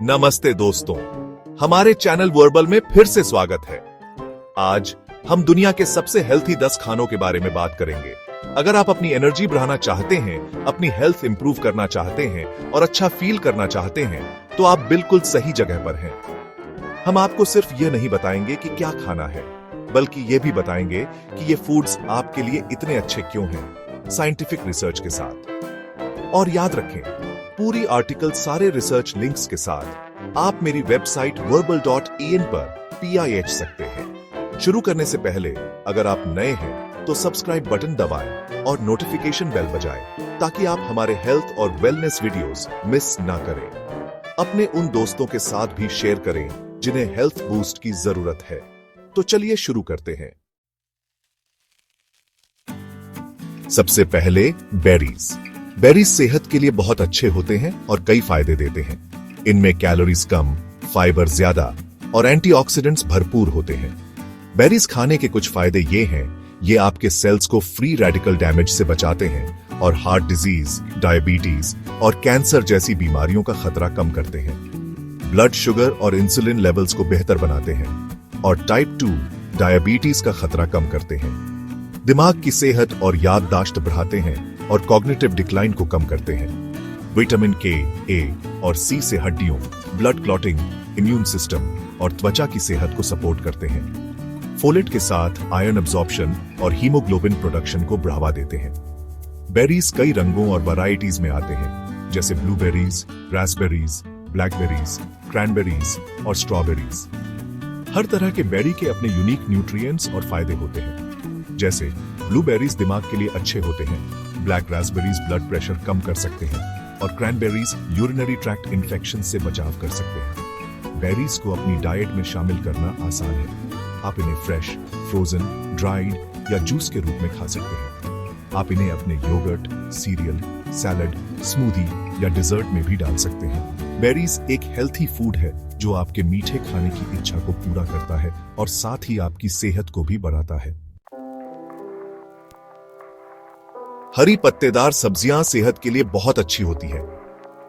नमस्ते दोस्तों, हमारे चैनल वर्बल में फिर से स्वागत है। आज हम दुनिया के सबसे हेल्थी 10 खानों के बारे में बात करेंगे। अगर आप अपनी एनर्जी बढ़ाना चाहते हैं, अपनी हेल्थ इंप्रूव करना चाहते हैं और अच्छा फील करना चाहते हैं, तो आप बिल्कुल सही जगह पर हैं। हम आपको सिर्फ यह नहीं बताएंगे कि क्या खाना है, बल्कि यह भी बताएंगे कि ये फूड्स आपके लिए इतने अच्छे क्यों हैं, साइंटिफिक रिसर्च के साथ। और याद रखें, पूरी आर्टिकल सारे रिसर्च लिंक्स के साथ आप मेरी वेबसाइट verbal.in पर PIH सकते हैं। शुरू करने से पहले अगर आप नए हैं तो सब्सक्राइब बटन दबाएं और नोटिफिकेशन बेल बजाएं ताकि आप हमारे हेल्थ और वेलनेस वीडियोस मिस ना करें। अपने उन दोस्तों के साथ भी शेयर करें जिन्हें हेल्थ बूस्ट की जरूरत है। तो चलिए शुरू करते हैं। सबसे पहले बेरीज। बेरीज सेहत के लिए बहुत अच्छे होते हैं और कई फायदे देते हैं। इनमें कैलोरीज कम, फाइबर ज्यादा और एंटीऑक्सीडेंट्स भरपूर होते हैं। बेरीज खाने के कुछ फायदे ये हैं, ये आपके सेल्स को फ्री रेडिकल डैमेज से बचाते हैं और हार्ट डिजीज, डायबिटीज और कैंसर जैसी बीमारियों का खतरा कम करते हैं। ब्लड शुगर और इंसुलिन लेवल्स को बेहतर बनाते हैं और टाइप 2 डायबिटीज का खतरा कम करते हैं। दिमाग की सेहत और याददाश्त बढ़ाते हैं और कॉग्निटिव डिक्लाइन को कम करते हैं। विटामिन के, ए और सी से हड्डियों, ब्लड क्लॉटिंग, इम्यून सिस्टम और त्वचा की सेहत को सपोर्ट करते हैं। फोलेट के साथ आयरन अब्जॉर्प्शन और हीमोग्लोबिन प्रोडक्शन को बढ़ावा देते हैं। बेरीज कई रंगों और वैरायटीज में आते हैं, जैसे ब्लूबेरीज, रास्पबेरीज, ब्लैकबेरीज, क्रैनबेरीज और स्ट्रॉबेरीज। हर तरह के बेरी के अपने यूनिक न्यूट्रिएंट्स और फायदे होते हैं। जैसे ब्लूबेरीज दिमाग के लिए अच्छे होते हैं, ब्लैक रास्पबेरीज ब्लड प्रेशर कम कर सकते हैं और क्रैनबेरीज यूरिनरी ट्रैक्ट इन्फेक्शन से बचाव कर सकते हैं। बेरीज को अपनी डाइट में शामिल करना आसान है। आप इन्हें फ्रेश, फ्रोजन, ड्राइड या जूस के रूप में खा सकते हैं। आप इन्हें अपने योगर्ट, सीरियल, सैलड, स्मूदी या डिजर्ट में भी डाल सकते हैं। बेरीज एक हेल्थी फूड है जो आपके मीठे खाने की इच्छा को पूरा करता है और साथ ही आपकी सेहत को भी बढ़ाता है। हरी पत्तेदार सब्जियां सेहत के लिए बहुत अच्छी होती है।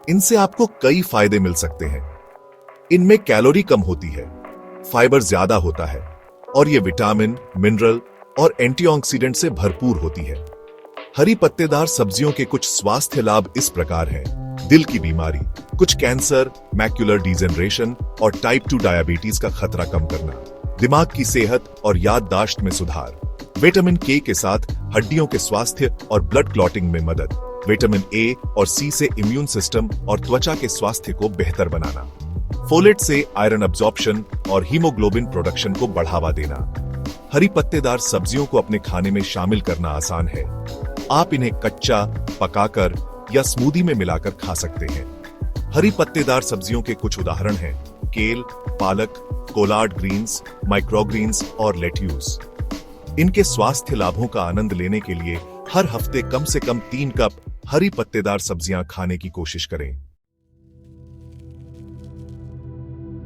इनसे आपको कई फायदे मिल सकते हैं। इनमें कैलोरी कम होती है, फाइबर ज्यादा होता है और ये विटामिन, मिनरल और एंटीऑक्सीडेंट से भरपूर होती है। हरी पत्तेदार सब्जियों के कुछ स्वास्थ्य लाभ इस प्रकार हैं: दिल की बीमारी, कुछ कैंसर, मैक्युलर डिजेनरेशन और टाइप 2 डायबिटीज का खतरा कम करना, दिमाग की सेहत और याददाश्त में सुधार, विटामिन के साथ हड्डियों के स्वास्थ्य और ब्लड क्लॉटिंग में मदद, विटामिन ए और सी से इम्यून सिस्टम और त्वचा के स्वास्थ्य को बेहतर बनाना, फोलेट से आयरन अब्जॉर्प्शन और हीमोग्लोबिन प्रोडक्शन को बढ़ावा देना। हरी पत्तेदार सब्जियों को अपने खाने में शामिल करना आसान है। आप इन्हें कच्चा, पकाकर या स्मूदी में मिलाकर खा सकते हैं। हरी पत्तेदार सब्जियों के कुछ उदाहरण हैं: केल, पालक, कोलार्ड ग्रीन्स, माइक्रोग्रीन्स और लेट्यूस। इनके स्वास्थ्य लाभों का आनंद लेने के लिए हर हफ्ते कम से कम 3 कप हरी पत्तेदार सब्जियां खाने की कोशिश करें।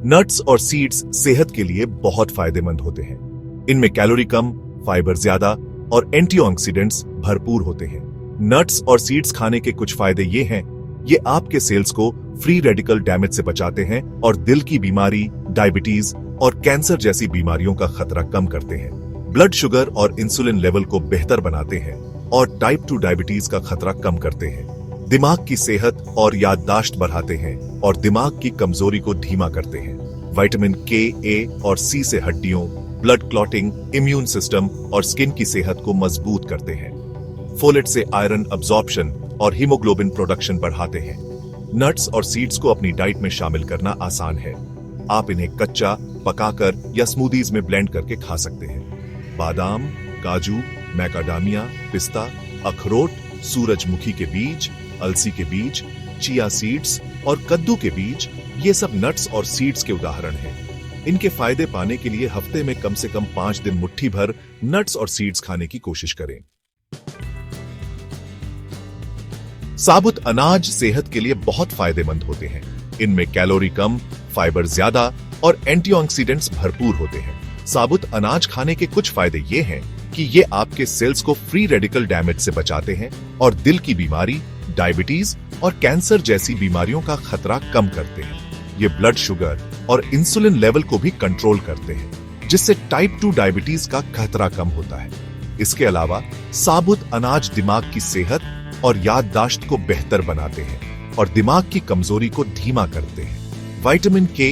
नट्स और सीड्स सेहत के लिए बहुत फायदेमंद होते हैं। इनमें कैलोरी कम, फाइबर ज्यादा और एंटीऑक्सीडेंट्स भरपूर होते हैं। नट्स और सीड्स खाने के कुछ फायदे ये हैं: ये आपके सेल्स को फ्री रेडिकल डैमेज से बचाते हैं और दिल की बीमारी, डायबिटीज और कैंसर जैसी बीमारियों का खतरा कम करते हैं। ब्लड शुगर और इंसुलिन लेवल को बेहतर बनाते हैं और टाइप 2 डायबिटीज का खतरा कम करते हैं। दिमाग की सेहत और याददाश्त बढ़ाते हैं और दिमाग की कमजोरी को धीमा करते हैं। विटामिन के, ए और सी से हड्डियों, ब्लड क्लॉटिंग, इम्यून सिस्टम और स्किन की सेहत को मजबूत करते हैं। फोलेट से आयरन अब्जॉर्प्शन और हीमोग्लोबिन प्रोडक्शन बढ़ाते हैं। नट्स और सीड्स को अपनी डाइट में शामिल करना आसान है। आप इन्हें कच्चा, पकाकर या स्मूदीज में ब्लेंड करके खा सकते हैं। बादाम, काजू, मैकाडामिया, पिस्ता, अखरोट, सूरजमुखी के बीज, अलसी के बीज, चिया सीड्स और कद्दू के बीज, ये सब नट्स और सीड्स के उदाहरण हैं। इनके फायदे पाने के लिए हफ्ते में कम से कम 5 दिन मुट्ठी भर नट्स और सीड्स खाने की कोशिश करें। साबुत अनाज सेहत के लिए बहुत फायदेमंद होते हैं। इनमें कैलोरी कम, फाइबर ज्यादा और एंटीऑक्सीडेंट्स भरपूर होते हैं। साबुत अनाज खाने के कुछ फायदे ये हैं कि ये आपके सेल्स को फ्री रेडिकल डैमेज से बचाते हैं और दिल की बीमारी, डायबिटीज और कैंसर जैसी बीमारियों का खतरा कम करते हैं। ये ब्लड शुगर और इंसुलिन लेवल को भी कंट्रोल करते हैं, जिससे टाइप 2 डायबिटीज का खतरा कम होता है। इसके अलावा साबुत अनाज दिमाग की सेहत और याददाश्त को बेहतर बनाते हैं और दिमाग की कमजोरी को धीमा करते हैं। विटामिन के,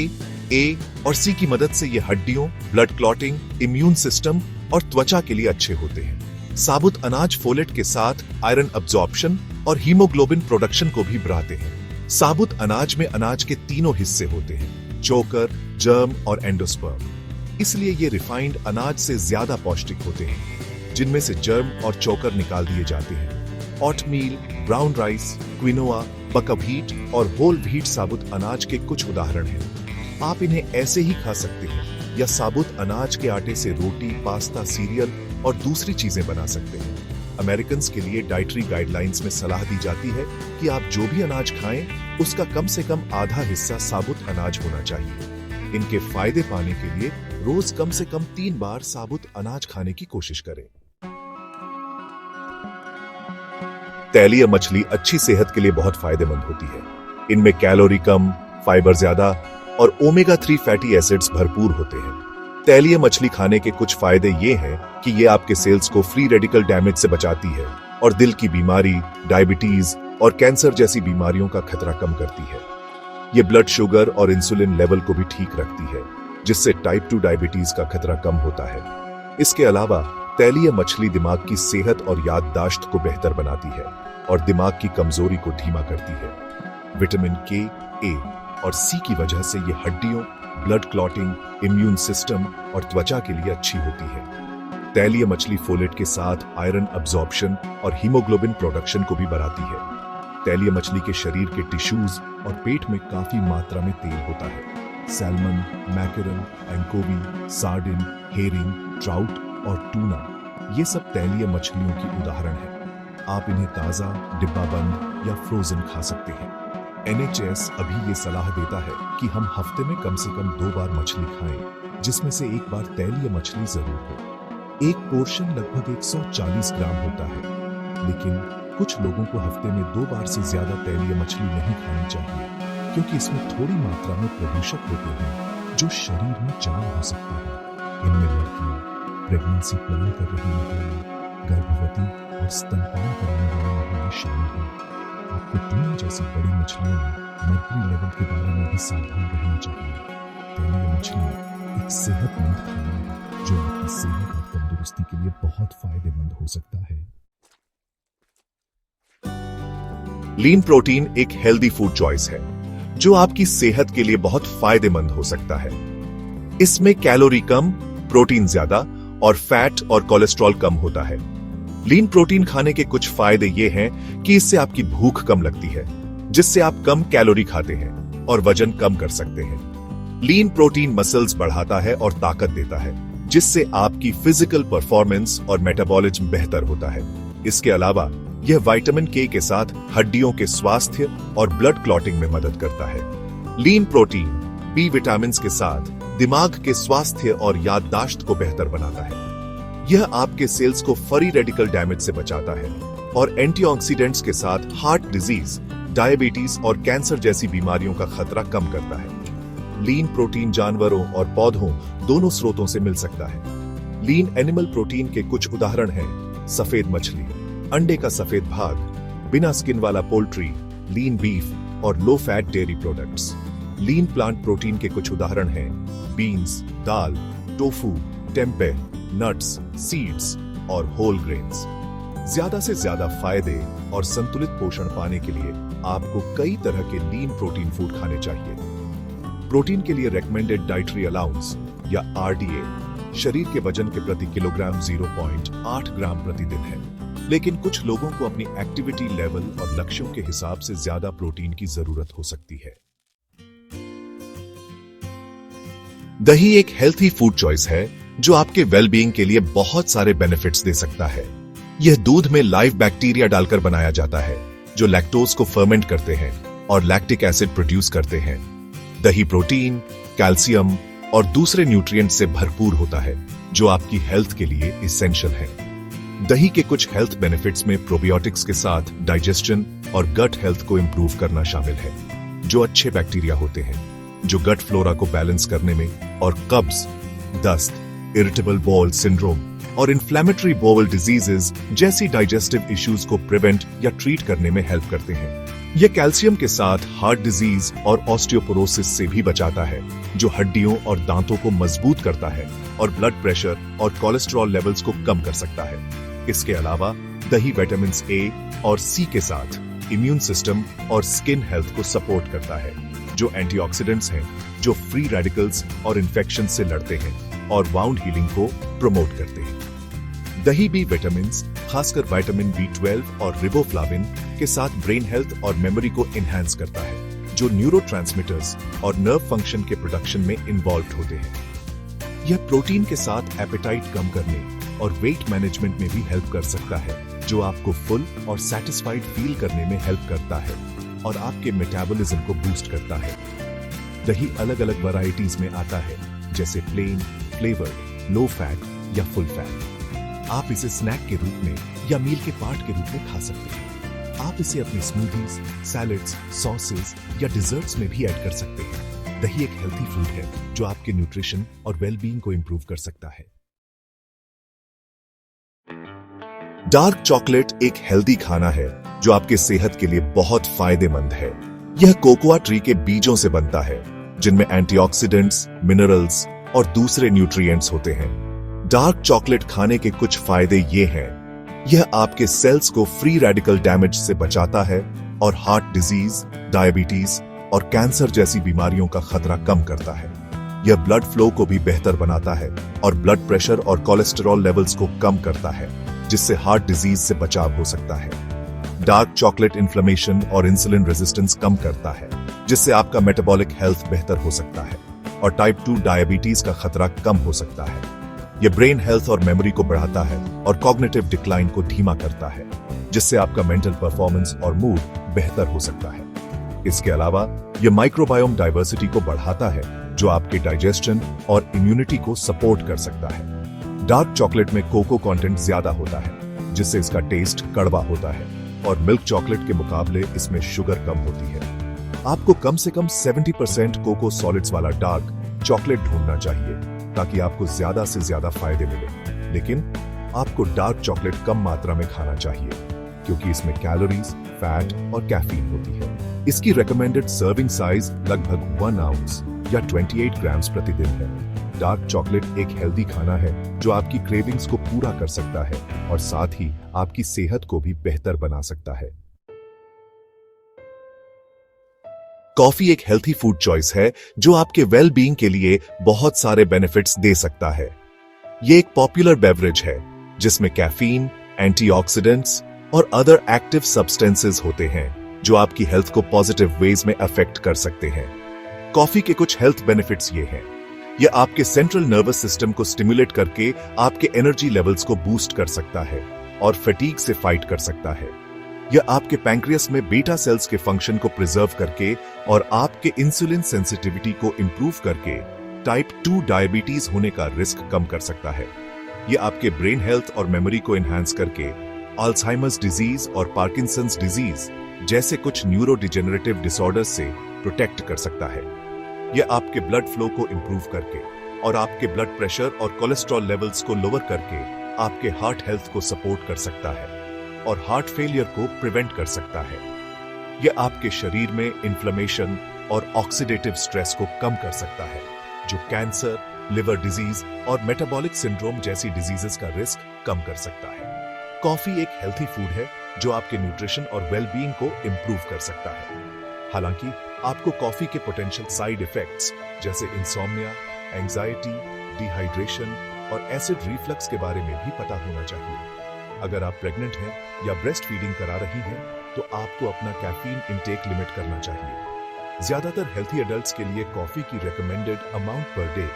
ए और सी की मदद से ये हड्डियों, ब्लड क्लॉटिंग, इम्यून सिस्टम और त्वचा के लिए अच्छे होते हैं। साबुत अनाज फोलेट के साथ आयरन अब्जॉर्प्शन और हीमोग्लोबिन प्रोडक्शन को भी बढ़ाते हैं। साबुत अनाज में अनाज के तीनों हिस्से होते हैं, चोकर, जर्म और एंडोस्पर्म। इसलिए ये रिफाइंड अनाज से ज्यादा पौष्टिक होते हैं, जिनमें से जर्म और चोकर निकाल दिए जाते हैं। Oatmeal, brown rice, quinoa, buckwheat और होल व्हीट साबुत अनाज के कुछ उदाहरण हैं। आप इन्हें ऐसे ही खा सकते हैं या साबुत अनाज के आटे से रोटी, पास्ता, सीरियल और दूसरी चीजें बना सकते हैं। अमेरिकन के लिए डाइटरी गाइडलाइंस में सलाह दी जाती है कि आप जो भी अनाज खाएं, उसका कम से कम आधा हिस्सा साबुत अनाज होना चाहिए। इनके फायदे पाने के लिए रोज कम से कम 3 बार साबुत अनाज खाने की कोशिश करें। तैलीय मछली अच्छी सेहत के लिए बहुत फायदेमंद होती है। इनमें कैलोरी कम, फाइबर ज्यादा और ओमेगा 3 फैटी एसिड्स भरपूर होते हैं। तैलीय मछली खाने के कुछ फायदे ये हैं कि ये आपके सेल्स को फ्री रेडिकल डैमेज से बचाती है और दिल की बीमारी, डायबिटीज और कैंसर जैसी बीमारियों का खतरा कम करती है। ये ब्लड शुगर और इंसुलिन लेवल को भी ठीक रखती है, जिससे टाइप 2 डायबिटीज का खतरा कम होता है। इसके अलावा तैलीय मछली दिमाग की सेहत और याददाश्त को बेहतर बनाती है और दिमाग की कमजोरी को धीमा करती है। विटामिन के, ए और सी की वजह से ये हड्डियों, ब्लड क्लॉटिंग, इम्यून सिस्टम और त्वचा के लिए अच्छी होती है। तैलीय मछली फोलेट के साथ आयरन अब्जॉर्प्शन और हीमोग्लोबिन प्रोडक्शन को भी बढ़ाती है। तैलीय मछली के शरीर के टिश्यूज और पेट में काफी मात्रा में तेल होता है। Salmon, mackerel, anchovy, sardine, herring, trout और टूना ये सब तैलीय मछलियों की उदाहरण हैं। आप इन्हें ताजा, डिब्बाबंद या फ्रोजन खा सकते हैं। NHS अभी ये सलाह देता है कि हम हफ्ते में कम से कम 2 बार मछली खाएं, जिसमें से एक बार तैलीय मछली जरूर हो। एक पोर्शन लगभग 140 ग्राम होता है, लेकिन कुछ लोगों को हफ्ते में 2 बार से ज्यादा तैलीय मछली नहीं खानी चाहिए, क्योंकि इसमें थोड़ी मात्रा में प्रदूषक होते हैं जो शरीर में जमा हो सकते हैं। इनमें लड़कियां, प्रेगनेंसी प्लान कर रही महिलाएं, गर्भवती और स्तनपान कराने वाली महिलाएं शामिल हैं। आपको टूना जैसी बड़ी मछलियों में मर्क्यूरी लेवल के बारे में भी सावधान रहना चाहिए। तैलीय मछली एक सेहतमंद खाना है जो आपकी सेहत और तंदुरुस्ती के लिए बहुत फायदेमंद हो सकता है। लीन प्रोटीन एक हेल्दी फूड चॉइस है जो आपकी सेहत के लिए बहुत फायदेमंद हो सकता है। इसमें कैलोरी कम, प्रोटीन ज्यादा और फैट और कोलेस्ट्रॉल कम होता है। लीन प्रोटीन खाने के कुछ फायदे ये हैं कि इससे आपकी भूख कम लगती है, जिससे आप कम कैलोरी खाते हैं और वजन कम कर सकते हैं। लीन प्रोटीन मसल्स बढ़ाता है और ताकत देता है, जिससे आपकी फिजिकल परफॉर्मेंस और मेटाबॉलिज्म बेहतर होता है। इसके अलावा यह विटामिन के साथ हड्डियों के स्वास्थ्य और ब्लड क्लॉटिंग में मदद करता है। लीन प्रोटीन बी विटामिन के साथ दिमाग के स्वास्थ्य और याददाश्त को बेहतर बनाता है। यह आपके सेल्स को फ्री रेडिकल डैमेज से बचाता है और एंटीऑक्सीडेंट्स के साथ हार्ट डिजीज, डायबिटीज और कैंसर जैसी बीमारियों का खतरा कम करता है। लीन प्रोटीन जानवरों और पौधों दोनों स्रोतों से मिल सकता है। लीन एनिमल प्रोटीन के कुछ उदाहरण हैं सफेद मछली, अंडे का सफेद भाग, बिना स्किन वाला पोल्ट्री, लीन बीफ और लो फैट डेयरी प्रोडक्ट्स। लीन प्लांट प्रोटीन के कुछ उदाहरण हैं बीन्स, दाल, टोफू, टेम्पे, नट्स, सीड्स और होल ग्रेन्स। ज्यादा से ज्यादा फायदे और संतुलित पोषण पाने के लिए आपको कई तरह के लीन प्रोटीन फूड खाने चाहिए। प्रोटीन के लिए रेकमेंडेड डाइटरी अलाउंस या RDA शरीर के वजन के प्रति किलोग्राम 0.8 ग्राम प्रतिदिन है, लेकिन कुछ लोगों को अपनी एक्टिविटी लेवल और लक्ष्यों के हिसाब से ज्यादा प्रोटीन की जरूरत हो सकती है। दही एक हेल्थी फूड चॉइस है जो आपके वेलबीइंग के लिए बहुत सारे बेनिफिट्स दे सकता है। यह दूध में लाइव बैक्टीरिया डालकर बनाया जाता है जो लैक्टोज को फर्मेंट करते हैं और लैक्टिक एसिड प्रोड्यूस करते हैं। दही प्रोटीन, कैल्शियम और दूसरे न्यूट्रिएंट से भरपूर होता है जो आपकी हेल्थ के लिए इसेंशियल है। दही के कुछ हेल्थ बेनिफिट्स में प्रोबायोटिक्स के साथ डाइजेशन, और गट हेल्थ को इंप्रूव करना शामिल है। जो अच्छे बैक्टीरिया होते हैं जो गट फ्लोरा को बैलेंस करने में और कब्ज, दस्त, इरिटेबल बाउल सिंड्रोम और इन्फ्लेमेटरी बाउल डिजीजेस जैसी डाइजेस्टिव इश्यूज को प्रिवेंट या ट्रीट करने में हेल्प करते हैं। यह कैल्शियम के साथ हार्ट डिजीज और ऑस्टियोपोरोसिस से भी बचाता है, जो हड्डियों और दांतों को मजबूत करता है और ब्लड प्रेशर और कोलेस्ट्रॉल लेवल्स को कम कर सकता है। इसके अलावा दही विटामिन ए और सी के साथ इम्यून सिस्टम और स्किन हेल्थ को सपोर्ट करता है, जो एंटीऑक्सीडेंट्स हैं जो फ्री रेडिकल्स और इन्फेक्शन से लड़ते हैं और वाउंड हीलिंग को प्रमोट करते हैं। दही बी विटामिन, खासकर विटामिन B12 और रिबोफ्लाविन के साथ ब्रेन हेल्थ और मेमोरी को एनहांस करता है, जो न्यूरोट्रांसमीटर्स और नर्व फंक्शन के प्रोडक्शन में इन्वॉल्व होते हैं। यह प्रोटीन के साथ एपेटाइट कम करने और वेट मैनेजमेंट में भी हेल्प कर सकता है, जो आपको फुल और सेटिस्फाइड फील करने में हेल्प करता है और आपके मेटाबॉलिज्म को बूस्ट करता है। दही अलग अलग वैरायटीज में आता है, जैसे प्लेन, फ्लेवर्ड, लो फैट या फुल फैट। आप इसे स्नैक के रूप में या मील के पार्ट के रूप में खा सकते हैं। आप इसे अपनी स्मूदीज, सैलेड्स, सॉसेस या डिजर्ट्स में भी ऐड कर सकते हैं। दही एक हेल्थी फूड है जो आपके न्यूट्रिशन और वेलबींग को इंप्रूव कर सकता है। डार्क चॉकलेट एक हेल्दी खाना है जो आपके सेहत के लिए बहुत फायदेमंद है। यह कोकोआ ट्री के बीजों से बनता है, जिनमें एंटीऑक्सीडेंट्स, मिनरल्स और दूसरे न्यूट्रिएंट्स होते हैं। डार्क चॉकलेट खाने के कुछ फायदे ये हैं। यह आपके सेल्स को फ्री रेडिकल डैमेज से बचाता है और हार्ट डिजीज, डायबिटीज और कैंसर जैसी बीमारियों का खतरा कम करता है। यह ब्लड फ्लो को भी बेहतर बनाता है और ब्लड प्रेशर और कोलेस्टेरॉल लेवल्स को कम करता है, जिससे हार्ट डिजीज से बचाव हो सकता है। डार्क चॉकलेट इन्फ्लेमेशन और इंसुलिन रेजिस्टेंस कम करता है, जिससे आपका मेटाबॉलिक हेल्थ बेहतर हो सकता है और टाइप 2 डायबिटीज का खतरा कम हो सकता है। यह ब्रेन हेल्थ और मेमोरी को बढ़ाता है और कॉग्निटिव डिक्लाइन को धीमा करता है, जिससे आपका मेंटल परफॉर्मेंस और मूड बेहतर हो सकता है। इसके अलावा यह माइक्रोबायोम डाइवर्सिटी को बढ़ाता है, जो आपके डाइजेशन और इम्यूनिटी को सपोर्ट कर सकता है। डार्क चॉकलेट में कोको कंटेंट ज्यादा होता है, जिससे इसका टेस्ट कड़वा होता है और मिल्क चॉकलेट के मुकाबले इसमें शुगर कम होती है। आपको कम से कम 70% कोको सॉलिड्स वाला डार्क चॉकलेट ढूंढना चाहिए ताकि आपको ज्यादा से ज्यादा फायदे मिले। लेकिन आपको डार्क चॉकलेट कम मात्रा में खाना चाहिए, क्योंकि इसमें कैलोरीज, फैट और कैफीन होती है। इसकी रेकमेंडेड सर्विंग साइज लगभग 1 आउंस या 28 ग्राम्स प्रतिदिन है। डार्क चॉकलेट एक हेल्दी खाना है जो आपकी क्रेविंग्स को पूरा कर सकता है और साथ ही आपकी सेहत को भी बेहतर बना सकता है। कॉफी एक हेल्थी फूड चॉइस है जो आपके वेल बीइंग के लिए बहुत सारे बेनिफिट्स दे सकता है। ये एक पॉपुलर बेवरेज है जिसमें कैफीन, एंटीऑक्सीडेंट्स और अदर एक्टिव सब्सटेंसेस होते हैं जो आपकी हेल्थ को पॉजिटिव वेज में अफेक्ट कर सकते हैं। कॉफी के कुछ हेल्थ बेनिफिट्स ये हैं। यह आपके सेंट्रल नर्वस सिस्टम को स्टिमुलेट करके आपके एनर्जी लेवल्स को बूस्ट कर सकता है और फटीग से फाइट कर सकता है। यह आपके पैंक्रियास में बीटा सेल्स के फंक्शन को प्रिजर्व करके और आपके इंसुलिन सेंसिटिविटी को इंप्रूव करके टाइप 2 डायबिटीज होने का रिस्क कम कर सकता है। यह आपके ब्रेन हेल्थ और मेमोरी को एनहांस करके अल्जाइमर्स डिजीज और पार्किंसंस डिजीज जैसे कुछ न्यूरो डिजेनरेटिव डिसऑर्डर्स से प्रोटेक्ट कर सकता है। यह आपके ब्लड फ्लो को इंप्रूव करके और आपके ब्लड प्रेशर और कोलेस्ट्रॉल लेवल्स को लोअर करके आपके हार्ट हेल्थ को सपोर्ट कर सकता है और हार्ट फेलियर को प्रिवेंट कर सकता है। यह आपके शरीर में इन्फ्लेमेशन और ऑक्सीडेटिव स्ट्रेस को कम कर सकता है, जो कैंसर, लिवर डिजीज और मेटाबॉलिक सिंड्रोम जैसी डिजीजेस का रिस्क कम कर सकता है। कॉफी एक हेल्थी फूड है जो आपके न्यूट्रिशन और वेलबीइंग को इंप्रूव कर सकता है। हालांकि आपको कॉफी के पोटेंशियल साइड इफेक्ट्स जैसे इंसोम्निया, एंजाइटी, डिहाइड्रेशन और एसिड रिफ्लक्स के बारे में भी पता होना चाहिए। अगर आप प्रेग्नेंट हैं या ब्रेस्ट फीडिंग करा रही हैं, तो आपको अपना कैफीन इंटेक लिमिट करना चाहिए। ज्यादातर हेल्थी एडल्ट्स के लिए कॉफी की recommended amount per day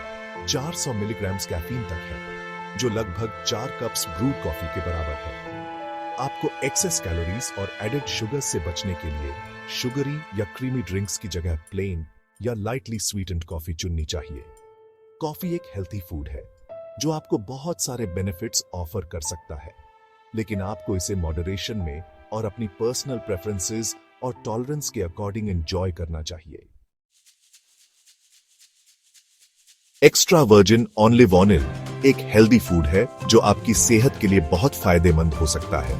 400 milligram caffeine तक है, जो लगभग 4 कप्स ब्रूड कॉफी के बराबर है। आपको एक्सेस कैलोरीज और एडेड शुगर से बचने के लिए शुगरी या क्रीमी ड्रिंक्स की जगह प्लेन या लाइटली स्वीटेंड कॉफी चुननी चाहिए। कॉफी एक हेल्थी फूड है जो आपको बहुत सारे बेनिफिट्स ऑफर कर सकता है, लेकिन आपको इसे मॉडरेशन में और अपनी पर्सनल प्रेफरेंसेस और टॉलरेंस के अकॉर्डिंग एंजॉय करना चाहिए। एक्स्ट्रा वर्जिन ऑलिव ऑयल एक हेल्दी फूड है जो आपकी सेहत के लिए बहुत फायदेमंद हो सकता है।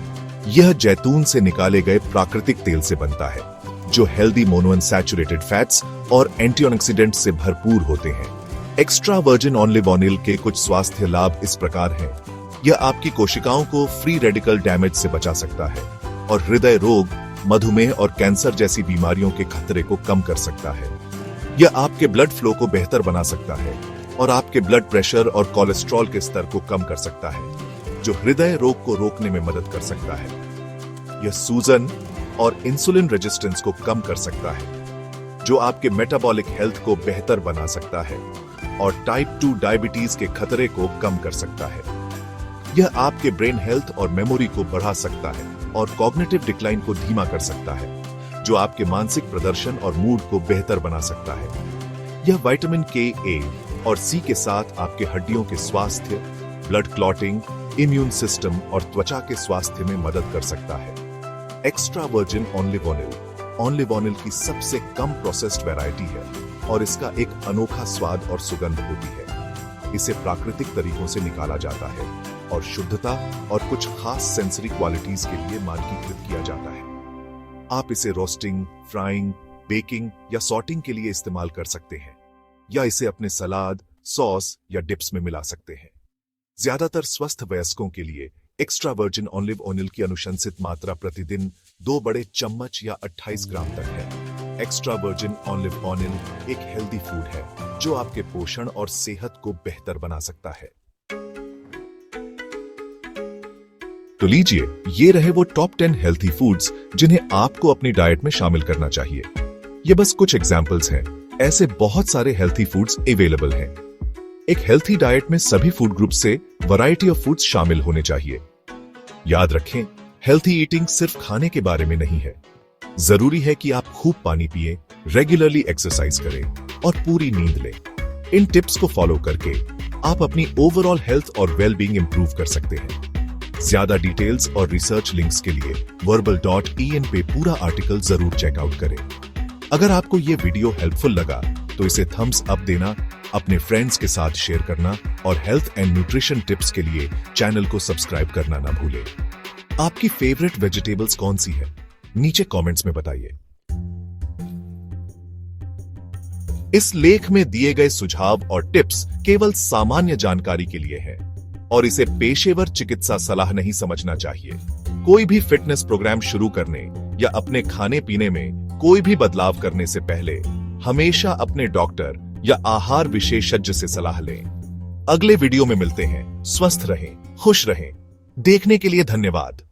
यह जैतून से निकाले गए प्राकृतिक तेल से बनता है जो हेल्दी मोनोअनसैचुरेटेड फैट्स और एंटीऑक्सीडेंट से भरपूर होते हैं। एक्स्ट्रा वर्जिन ऑलिव ऑयल के कुछ स्वास्थ्य लाभ इस प्रकार हैं। यह आपकी कोशिकाओं को फ्री रेडिकल डैमेज से बचा सकता है और हृदय रोग, मधुमेह और कैंसर जैसी बीमारियों के खतरे को कम कर सकता है। यह आपके ब्लड फ्लो को बेहतर बना सकता है और आपके ब्लड प्रेशर और कोलेस्ट्रॉल के स्तर को कम कर सकता है जो हृदय रोग को रोकने में मदद कर सकता है। यह सूजन और इंसुलिन रेजिस्टेंस को कम कर सकता है जो आपके मेटाबॉलिक हेल्थ को बेहतर बना सकता है और टाइप 2 डायबिटीज के खतरे को कम कर सकता है। यह आपके ब्रेन हेल्थ और मेमोरी को बढ़ा सकता है और कॉग्निटिव डिक्लाइन को धीमा कर सकता है जो आपके मानसिक प्रदर्शन और मूड को बेहतर बना सकता है। यह विटामिन के, ए और सी के साथ आपके हड्डियों के स्वास्थ्य, ब्लड क्लॉटिंग, इम्यून सिस्टम और त्वचा के स्वास्थ्य में मदद कर सकता है। एक्स्ट्रा वर्जिन ऑलिव ऑयल की सबसे कम प्रोसेस्ड वैरायटी है और इसका एक अनोखा स्वाद और सुगंध होती है। इसे प्राकृतिक तरीकों से निकाला जाता है और शुद्धता और कुछ खास सेंसरी क्वालिटीज के लिए मानकीकृत किया जाता है। आप इसे रोस्टिंग, फ्राइंग, बेकिंग या सॉर्टिंग के लिए इस्तेमाल कर सकते हैं या इसे अपने सलाद, सॉस या डिप्स में मिला सकते हैं। ज्यादातर स्वस्थ वयस्कों के लिए एक्स्ट्रा वर्जिन ऑलिव ऑयल की अनुशंसित मात्रा प्रतिदिन 2 बड़े चम्मच या 28 ग्राम तक है। एक्स्ट्रा वर्जिन ऑलिव ऑयल एक हेल्दी फूड है जो आपके पोषण और सेहत को बेहतर बना सकता है। तो लीजिए, ये रहे वो टॉप 10 हेल्थी फूड्स जिन्हें आपको अपनी डाइट में शामिल करना चाहिए। ये बस कुछ एग्जाम्पल्स हैं, ऐसे बहुत सारे हेल्थी फूड्स अवेलेबल हैं। एक हेल्थी डाइट में सभी फूड ग्रुप से वैरायटी ऑफ फूड्स शामिल होने चाहिए। याद रखें, हेल्थी ईटिंग सिर्फ खाने के बारे में नहीं है। जरूरी है कि आप खूब पानी पिएं, रेगुलरली एक्सरसाइज करें और पूरी नींद लें। इन टिप्स को फॉलो करके आप अपनी ओवरऑल हेल्थ और वेलबींग इंप्रूव कर सकते हैं। ज्यादा डिटेल्स और रिसर्च लिंक्स के लिए verbal.in पे पूरा आर्टिकल जरूर चेकआउट करें। अगर आपको ये वीडियो हेल्पफुल लगा तो इसे थम्स अप देना, अपने फ्रेंड्स के साथ शेयर करना और हेल्थ एंड न्यूट्रिशन टिप्स के लिए चैनल को सब्सक्राइब करना ना भूलें। आपकी फेवरेट वेजिटेबल्स कौन सी है? नीचे कमेंट्स में बताइए। इस लेख में दिए गए सुझाव और टिप्स केवल सामान्य जानकारी के लिए हैं और इसे पेशेवर चिकित्सा सलाह नहीं समझना चाहिए। कोई भी फिटनेस प्रोग्राम शुरू करने या अपने खाने पीने में कोई भी बदलाव करने से पहले हमेशा अपने डॉक्टर या आहार विशेषज्ञ से सलाह लें। अगले वीडियो में मिलते हैं। स्वस्थ रहें, खुश रहें। देखने के लिए धन्यवाद।